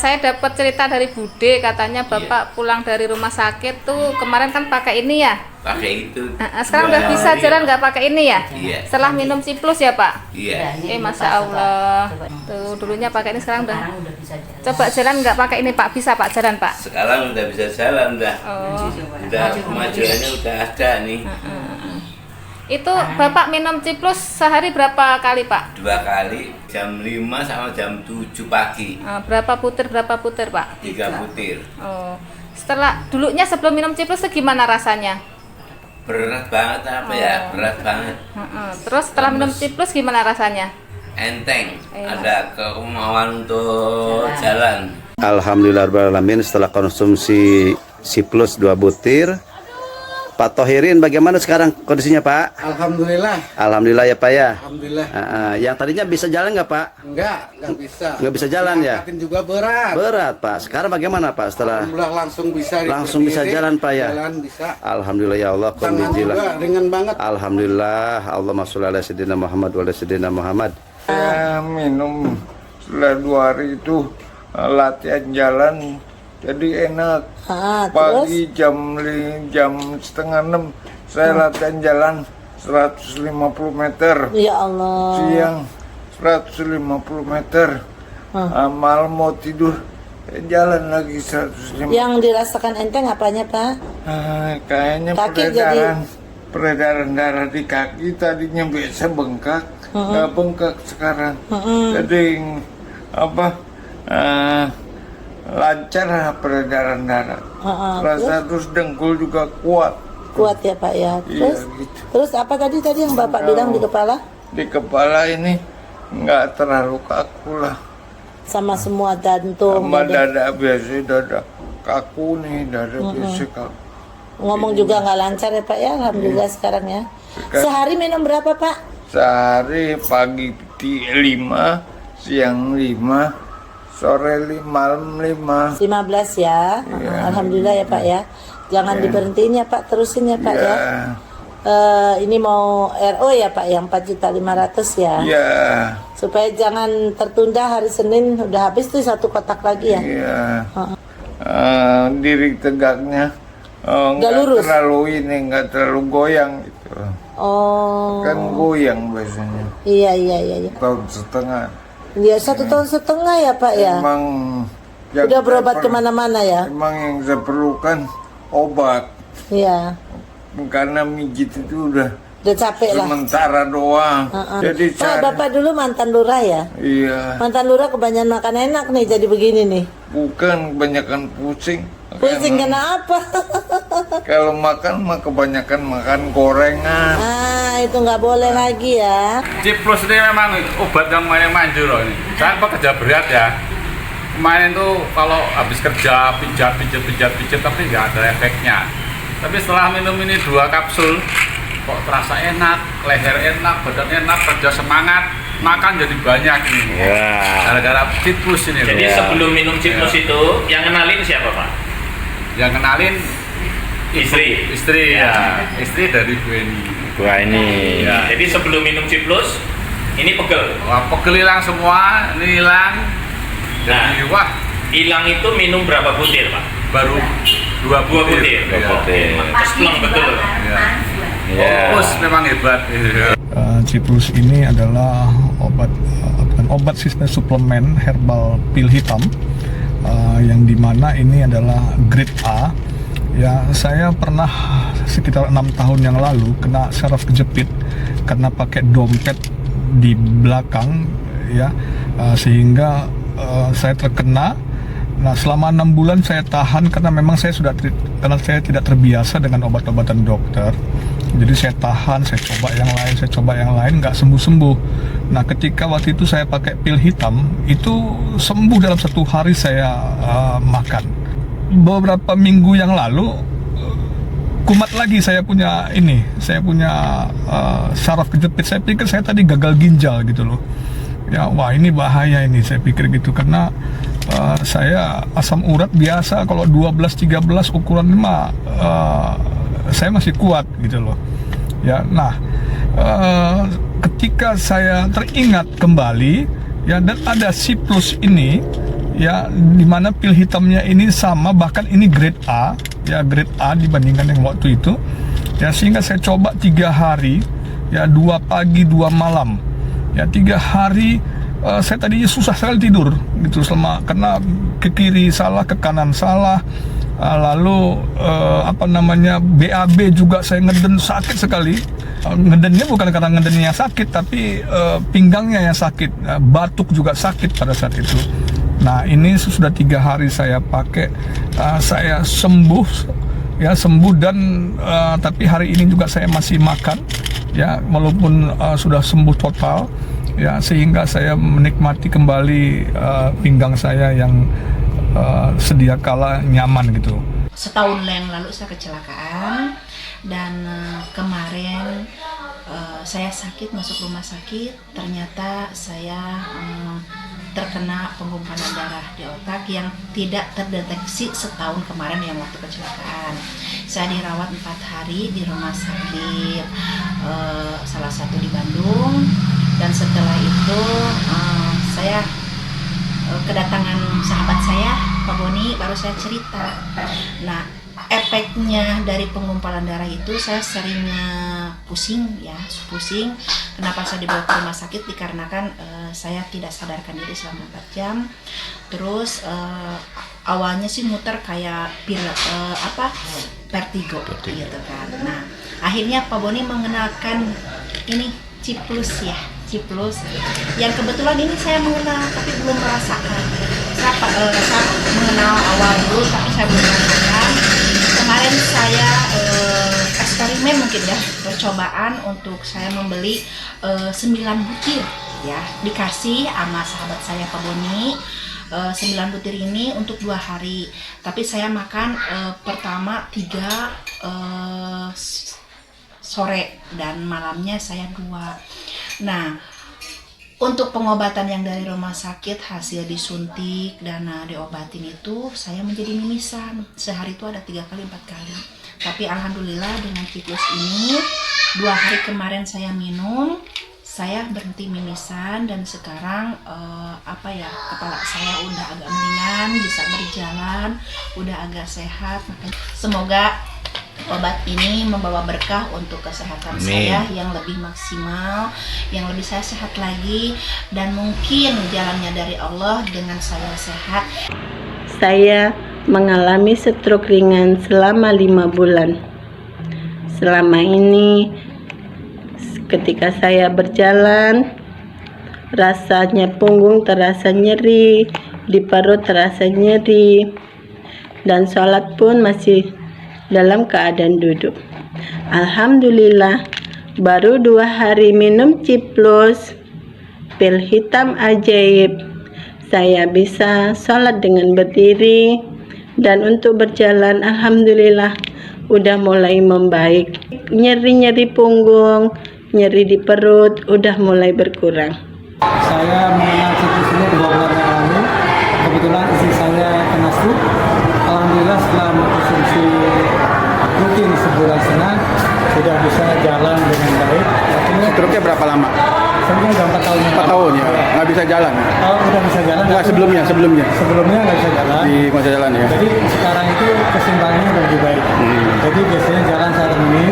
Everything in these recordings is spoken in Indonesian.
saya dapat cerita dari Bude, katanya Bapak pulang dari rumah sakit tuh kemarin kan pakai ini ya? Pakai itu. Sekarang udah bisa jalan nggak pakai ini ya? Iya. Setelah minum Ciplus ya Pak? Iya. Masya Allah. Tuh dulunya pakai ini, sekarang udah. Coba jalan nggak pakai ini Pak? Bisa Pak jalan Pak? Sekarang udah bisa jalan dah. Oh. Udah kemajuannya udah ada nih. Itu Bapak minum Ciplus sehari berapa kali Pak? 2 kali, jam 5 sama jam 7 pagi. Berapa butir Pak? 3 butir. Oh. Setelah dulunya sebelum minum Ciplus itu gimana rasanya? Berat banget apa ya? Berat banget. Terus setelah minum Ciplus gimana rasanya? Enteng, ada kemauan untuk jalan. Alhamdulillahirrahmanirrahim. Setelah konsumsi Ciplus 2 butir, Pak Tohirin bagaimana sekarang kondisinya Pak? Alhamdulillah. Alhamdulillah ya Pak ya. Alhamdulillah. Yang tadinya bisa jalan nggak Pak? Nggak bisa. Nggak bisa jalan ya? Angkatin juga berat. Berat Pak. Sekarang bagaimana Pak setelah? Alhamdulillah langsung bisa. Langsung bisa jalan Pak ya? Jalan bisa. Alhamdulillah ya Allah. Tangan juga ringan banget. Alhamdulillah. Allahumma sholli ala sayyidina Muhammad wa ala sayyidina Muhammad. Saya minum setelah 2 hari itu latihan jalan jadi enak. Pagi jam setengah 6 saya latihan jalan 150 meter. Ya Allah. Siang 150 meter. Malam mau tidur jalan lagi 150. Yang dirasakan enteng apanya Pak? Kayaknya Kaki peredaran darah di kaki tadinya biasa bengkak, nggak bengkak sekarang. Jadi lancar peredaran darah. Terus dengkul juga kuat ya Pak ya. Terus iya, gitu. Terus apa tadi yang Bapak bilang di kepala? Di kepala ini nggak terlalu kaku lah, Sama semua jantung. sama dada biasa, dada kaku nih, dada biasa kaku. Ngomong juga nggak lancar ya Pak ya. Alhamdulillah sekarang ya. Sehari minum berapa Pak? Sehari pagi 5, siang 5, sore 5, malam 5. 15 ya. Alhamdulillah ya Pak ya. Jangan diberhentiin ya Pak, terusin ya Pak ya. Ini mau RO ya Pak yang 4.500.000 ya. Iya. Supaya jangan tertunda, hari Senin udah habis tuh 1 kotak lagi ya. Iya. Diri tegaknya nggak lurus. nggak terlalu goyang gitu. Oh. Kan goyang biasanya. Iya. Tahun setengah. Dia 1 tahun setengah ya Pak ya. Emang Udah berobat kemana-mana ya. Emang yang saya perlukan obat. Iya. Karena mijit itu udah capek lah. sementara doang. Jadi Pak, Bapak dulu mantan lurah ya? Iya. Mantan lurah kebanyakan makan enak nih jadi begini nih. Bukan, kebanyakan pusing. Pusing kena apa? Kalau makan mah kebanyakan makan gorengan. Itu nggak boleh lagi ya. Ciplus ini memang obat yang manjur loh ini. Saya pekerja berat ya. Kemarin tuh kalau habis kerja pijat tapi nggak ada efeknya. Tapi setelah minum ini 2 kapsul, kok terasa enak, leher enak, badan enak, kerja semangat, makan jadi banyak ini. Gara-gara Ciplus ini. Jadi sebelum minum Ciplus itu yang kenalin siapa Pak? Yang kenalin istri ya. Istri dari Bu Eni. Ya. Jadi sebelum minum Ciplus ini pegel. Wah, pegel hilang semua, ini hilang. Jadi wah, hilang itu minum berapa butir Pak? Baru 2 butir. Keseleng betul. Ciplus memang hebat. Ciplus ini adalah obat sistem suplemen herbal pil hitam, yang dimana ini adalah grade A. Ya, saya pernah sekitar 6 tahun yang lalu kena saraf kejepit karena pakai dompet di belakang, ya, sehingga saya terkena. Nah, selama 6 bulan saya tahan karena memang saya tidak terbiasa dengan obat-obatan dokter. Jadi saya tahan, saya coba yang lain, nggak sembuh-sembuh. Nah, ketika waktu itu saya pakai pil hitam, itu sembuh dalam 1 hari saya makan. Beberapa minggu yang lalu kumat lagi saya punya saraf kejepit. Saya pikir saya tadi gagal ginjal gitu loh. Ya, wah ini bahaya ini, saya pikir gitu, karena saya asam urat biasa kalau 12-13 ukuran 5 saya masih kuat gitu loh. Ya, nah ketika saya teringat kembali ya, dan ada Ciplus ini ya, dimana pil hitamnya ini sama, bahkan ini grade A, ya grade A dibandingkan yang waktu itu, ya sehingga saya coba 3 hari, ya 2 pagi 2 malam, ya 3 hari. Saya tadinya susah sekali tidur gitu selama, karena ke kiri salah, ke kanan salah, lalu BAB juga saya ngeden sakit sekali. Ngedennya bukan karena ngedennya sakit, tapi pinggangnya yang sakit, batuk juga sakit pada saat itu. Nah, ini sudah 3 hari saya pakai, saya sembuh, ya sembuh, dan tapi hari ini juga saya masih makan, ya walaupun sudah sembuh total. Ya, sehingga saya menikmati kembali pinggang saya yang sedia kala nyaman gitu. Setahun yang lalu saya kecelakaan, dan kemarin saya sakit, masuk rumah sakit. Ternyata saya terkena penggumpalan darah di otak yang tidak terdeteksi setahun kemarin yang waktu kecelakaan. Saya dirawat 4 hari di rumah sakit, salah satu di Bandung. Dan setelah itu saya kedatangan sahabat saya, Pak Boni, baru saya cerita. Nah, efeknya dari penggumpalan darah itu saya sering pusing. Kenapa saya dibawa ke rumah sakit? Dikarenakan saya tidak sadarkan diri selama 4 jam. Terus awalnya sih muter kayak vertigo gitu kan. Nah, akhirnya Pak Boni mengenalkan ini Ciplus, yang kebetulan ini saya mengenal tapi belum merasakan. Saya mengenal awal dulu tapi saya belum merasakan. Kemarin saya eksperimen mungkin ya, percobaan untuk saya membeli 9 butir ya, dikasih sama sahabat saya Pak Boni. 9 butir ini untuk 2 hari, tapi saya makan pertama 3 sore dan malamnya saya 2. Nah, untuk pengobatan yang dari rumah sakit hasil disuntik dan diobatin itu saya menjadi mimisan. Sehari itu ada 3 kali 4 kali. Tapi alhamdulillah dengan Ciplus ini 2 hari kemarin saya minum, saya berhenti mimisan, dan sekarang kepala saya udah agak mendingan, bisa berjalan, udah agak sehat. Makanya semoga obat ini membawa berkah untuk kesehatan saya yang lebih maksimal, yang lebih saya sehat lagi, dan mungkin jalannya dari Allah dengan saya sehat. Saya mengalami stroke ringan selama 5 bulan. Selama ini ketika saya berjalan, rasanya punggung terasa nyeri, di perut terasa nyeri, dan sholat pun masih dalam keadaan duduk. Alhamdulillah, baru 2 hari minum Ciplus, pil hitam ajaib, saya bisa sholat dengan berdiri, dan untuk berjalan alhamdulillah udah mulai membaik. Nyeri-nyeri punggung, nyeri di perut udah mulai berkurang. Saya mengenal Ciplus ini 2 bulan yang lalu. Kebetulan istri saya kena stroke. Alhamdulillah setelah mengkonsumsi rutin sebulan setengah sudah bisa jalan dengan baik. Stroke-nya berapa lama? Stroke-nya udah 4 tahun. 4 tahun ya? Nggak bisa jalan? Oh, udah bisa jalan. Nggak, sebelumnya? Sebelumnya nggak bisa jalan. Di masa jalan ya? Jadi sekarang itu keseimbangannya udah lebih baik. Jadi biasanya jalan saat ini,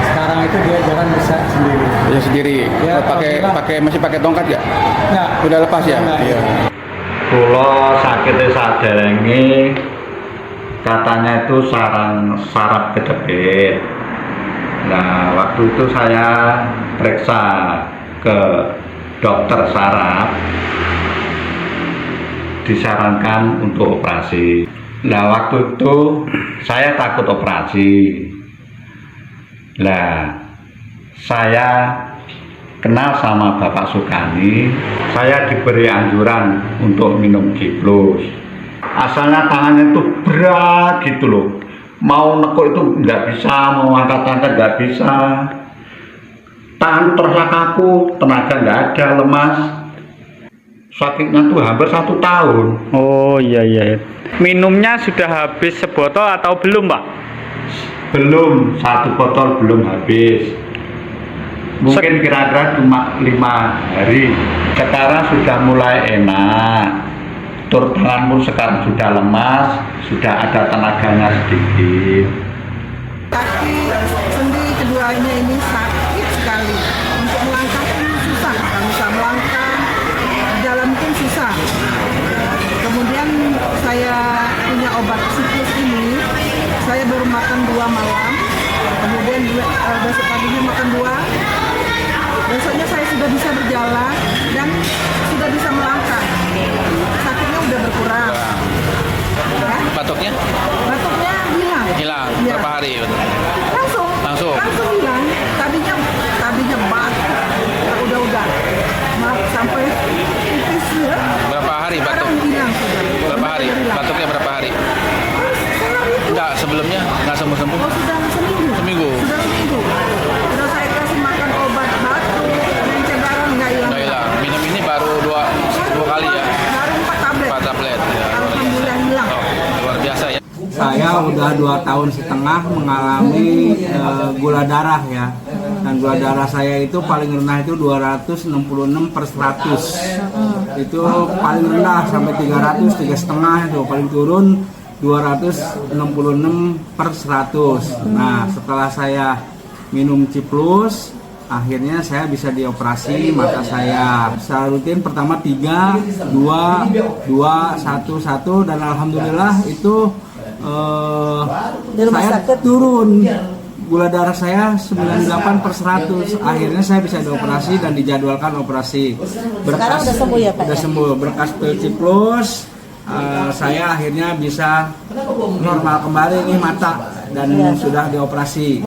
sekarang itu dia jalan bisa sendiri. Ya sendiri? Ya, masih pakai tongkat nggak? Nggak. Udah lepas ya? Iya. Kulo sakitnya saderengi katanya itu saraf kejepit. Nah, waktu itu saya periksa ke dokter saraf, disarankan untuk operasi. Nah, waktu itu saya takut operasi. Nah, saya kenal sama Bapak Sukani, saya diberi anjuran untuk minum Ciplus. Asalnya tangannya itu berat gitu loh, mau nekuk itu nggak bisa, mau angkat-angkat nggak bisa, tangan terasa kaku, tenaga nggak ada, lemas. Sakitnya tuh hampir 1 tahun. Oh iya. Minumnya sudah habis sebotol atau belum, Pak? Belum, 1 botol belum habis. Mungkin kira-kira cuma 5 hari. Sekarang sudah mulai enak. Tur tangan pun sekarang sudah lemas, sudah ada tenaganya sedikit. Kaki sendi keduanya ini sakit sekali. Untuk melangkah pun susah, nggak bisa melangkah, jalan pun susah. Kemudian saya punya obat siklus ini, saya baru makan 2 malam, kemudian besok paginya makan 2, besoknya saya sudah bisa berjalan dan sudah bisa melangkah. Sakitnya udah berkurang. Ya. Batuknya? Batuknya hilang. Hilang. Ya. Berapa hari? Langsung hilang. Tadinya batuk. Udah. Sampai tipis ya. Berapa hari batuk? Sekarang hilang sudah. Berapa hari? Batuknya berapa hari? Enggak, sebelumnya enggak sembuh-sembuh. Oh, sudah seminggu. Seminggu. Sudah seminggu. Sudah saya kasih makan obat batuk, pencegahan nggak hilang. Nggak hilang. Minum ini baru dua kali ya? Baru 4 tablet. 4 tablet. Ya. Alhamdulillah hilang. Luar biasa ya. Saya udah 2 tahun setengah mengalami gula darah ya. Dan gula darah saya itu paling rendah itu 266/100. Itu paling rendah sampai 300, 3,5 itu paling turun 266/100. Nah, setelah saya minum Ciplus, akhirnya saya bisa dioperasi mata saya. Secara rutin pertama 3, 2, 1 dan alhamdulillah itu saya turun. Gula darah saya 98/100. Akhirnya saya bisa dioperasi dan dijadwalkan operasi. Sekarang udah sembuh ya Pak? Udah sembuh. Berkas pil Ciplus, saya akhirnya bisa normal kembali nih mata dan sudah dioperasi.